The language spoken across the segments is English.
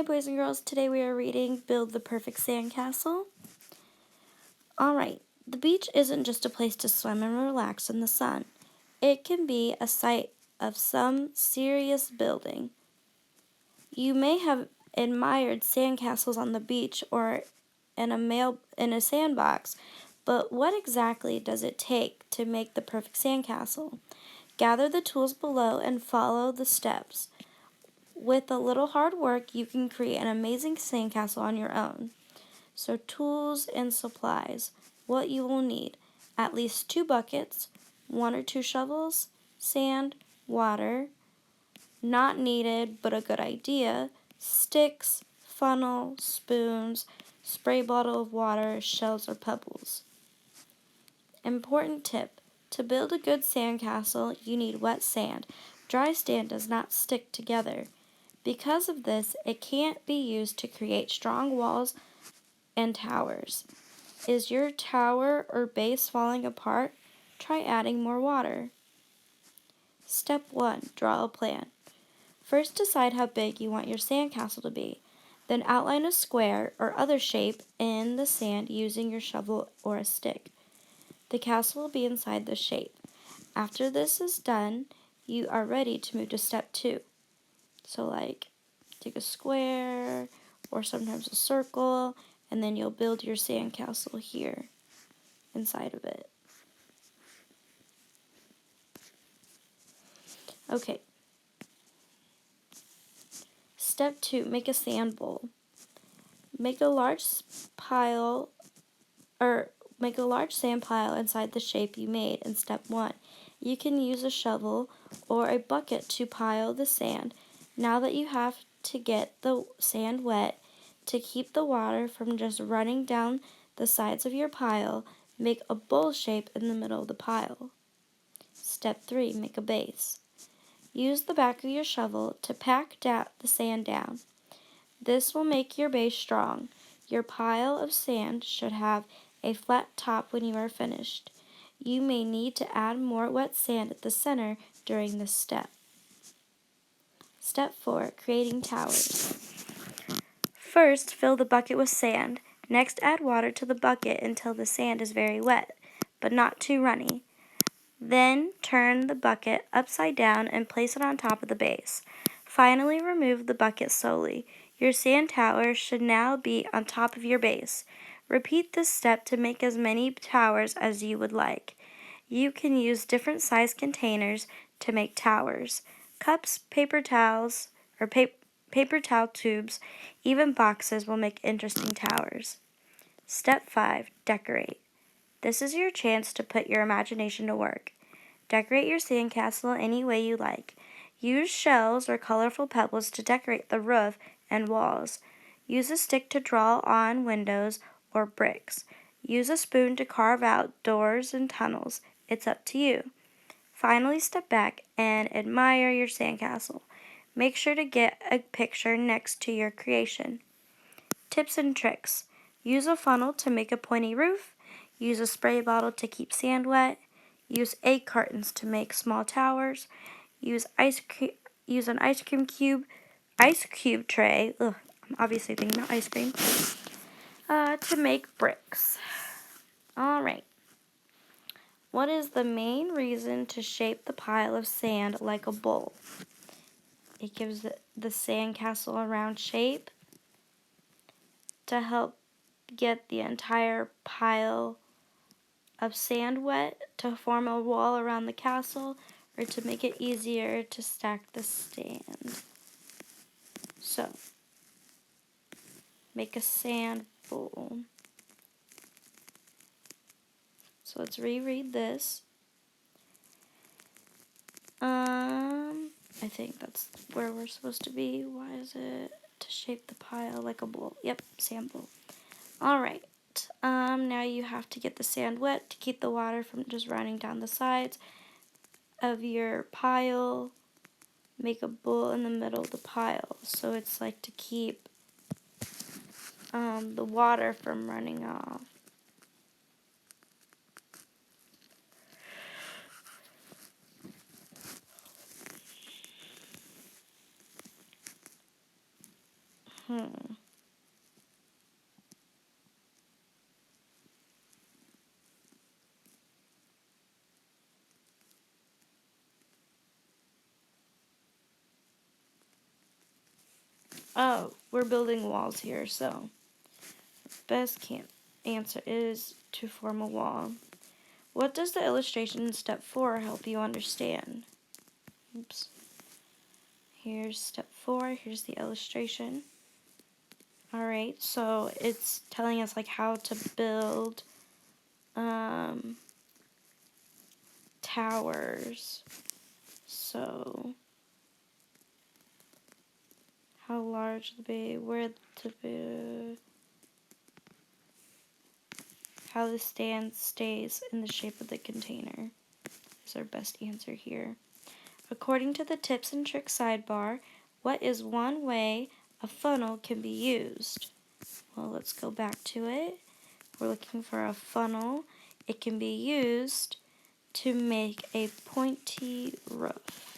Hi boys and girls, today we are reading Build the Perfect Sandcastle. Alright, the beach isn't just a place to swim and relax in the sun. It can be a site of some serious building. You may have admired sandcastles on the beach or in a sandbox, but what exactly does it take to make the perfect sandcastle? Gather the tools below and follow the steps. With a little hard work, you can create an amazing sandcastle on your own. So tools and supplies. What you will need: at least 2 buckets, 1 or 2 shovels, sand, water, not needed but a good idea, sticks, funnel, spoons, spray bottle of water, shells or pebbles. Important tip: to build a good sandcastle, you need wet sand. Dry sand does not stick together. Because of this, it can't be used to create strong walls and towers. Is your tower or base falling apart? Try adding more water. Step 1. Draw a plan. First, decide how big you want your sandcastle to be. Then outline a square or other shape in the sand using your shovel or a stick. The castle will be inside the shape. After this is done, you are ready to move to step 2. So take a square or sometimes a circle, and then you'll build your sandcastle here inside of it. Okay. Step 2, make a sand bowl. Make a large sand pile inside the shape you made in step 1. You can use a shovel or a bucket to pile the sand. Now that you have to get the sand wet, to keep the water from just running down the sides of your pile, make a bowl shape in the middle of the pile. Step 3, make a base. Use the back of your shovel to pack the sand down. This will make your base strong. Your pile of sand should have a flat top when you are finished. You may need to add more wet sand at the center during this step. Step 4, creating towers. First, fill the bucket with sand. Next, add water to the bucket until the sand is very wet, but not too runny. Then, turn the bucket upside down and place it on top of the base. Finally, remove the bucket slowly. Your sand tower should now be on top of your base. Repeat this step to make as many towers as you would like. You can use different size containers to make towers. Cups, paper towels, or paper towel tubes, even boxes will make interesting towers. Step 5, decorate. This is your chance to put your imagination to work. Decorate your sandcastle any way you like. Use shells or colorful pebbles to decorate the roof and walls. Use a stick to draw on windows or bricks. Use a spoon to carve out doors and tunnels. It's up to you. Finally, step back and admire your sandcastle. Make sure to get a picture next to your creation. Tips and tricks. Use a funnel to make a pointy roof. Use a spray bottle to keep sand wet. Use egg cartons to make small towers. Use an ice cube tray. I'm obviously thinking about ice cream. To make bricks. All right. What is the main reason to shape the pile of sand like a bowl? It gives the sandcastle a round shape to help get the entire pile of sand wet to form a wall around the castle, or to make it easier to stack the sand. So, make a sand bowl. So let's reread this. I think that's where we're supposed to be. Why is it to shape the pile like a bowl? Yep, sand bowl. Alright. Now you have to get the sand wet to keep the water from just running down the sides of your pile. Make a bowl in the middle of the pile. So it's like to keep the water from running off. Oh, we're building walls here, so best answer is to form a wall. What does the illustration in step 4 help you understand? Oops. Here's step 4. Here's the illustration. Alright, so it's telling us like how to build towers. So how large the base, where to be, how the stand stays in the shape of the container is our best answer here. According to the tips and tricks sidebar, what is one way a funnel can be used? Well, let's go back to it. We're looking for a funnel. It can be used to make a pointy roof.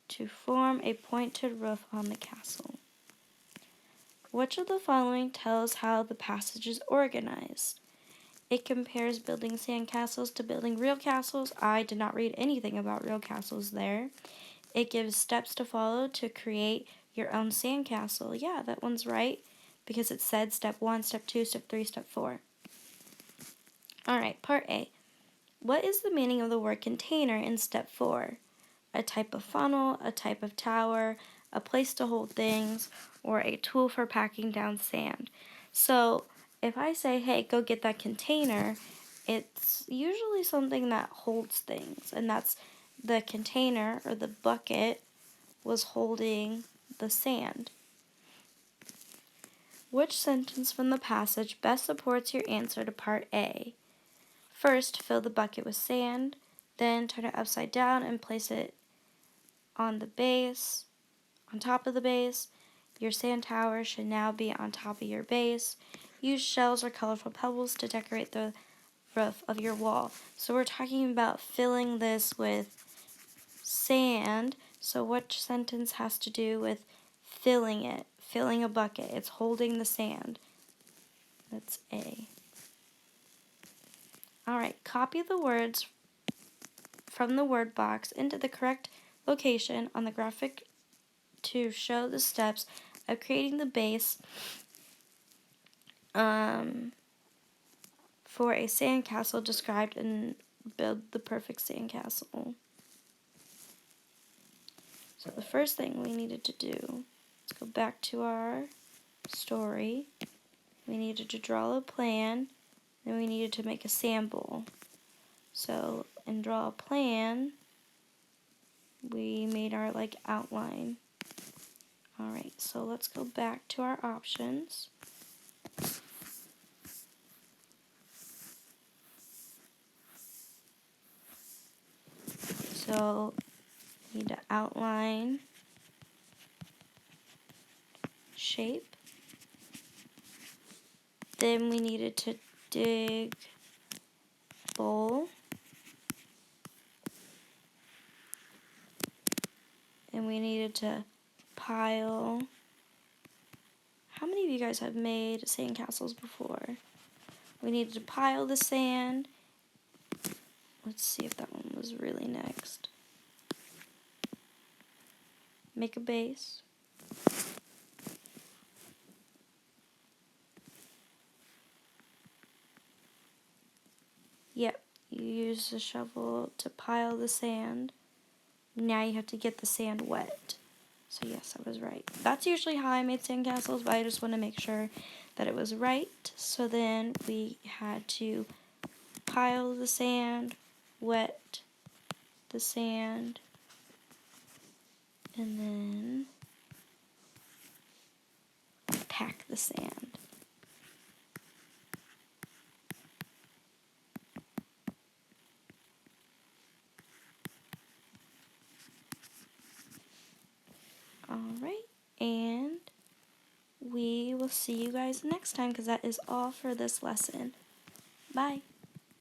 To form a pointed roof on the castle. Which of the following tells how the passage is organized? It compares building sandcastles to building real castles. I did not read anything about real castles there. It gives steps to follow to create your own sandcastle. Yeah, that one's right because it said step 1, step 2, step 3, step 4. Alright, part A. What is the meaning of the word container in step 4? A type of funnel, a type of tower, a place to hold things, or a tool for packing down sand. So if I say, hey, go get that container, it's usually something that holds things, and that's the container or the bucket was holding the sand. Which sentence from the passage best supports your answer to part A? First, fill the bucket with sand, then turn it upside down and place it on the base, on top of the base. Your sand tower should now be on top of your base. Use shells or colorful pebbles to decorate the roof of your wall. So we're talking about filling this with sand. So which sentence has to do with filling it? Filling a bucket. It's holding the sand. That's A. Alright, copy the words from the word box into the correct location on the graphic to show the steps of creating the base for a sandcastle described in Build the Perfect Sandcastle. So the first thing we needed to do, let's go back to our story. We needed to draw a plan, then we needed to make a sample. So in draw a plan, we made our like outline. Alright, so let's go back to our options. So we need to outline, shape. Then we needed to dig bowl. And we needed to pile. How many of you guys have made sandcastles before? We needed to pile the sand. Let's see if that one was really next. Make a base. Yep, you use a shovel to pile the sand. Now you have to get the sand wet. So yes, I was right. That's usually how I made sandcastles, but I just want to make sure that it was right. So then we had to pile the sand, wet the sand, and then pack the sand. Alright, and we will see you guys next time because that is all for this lesson. Bye.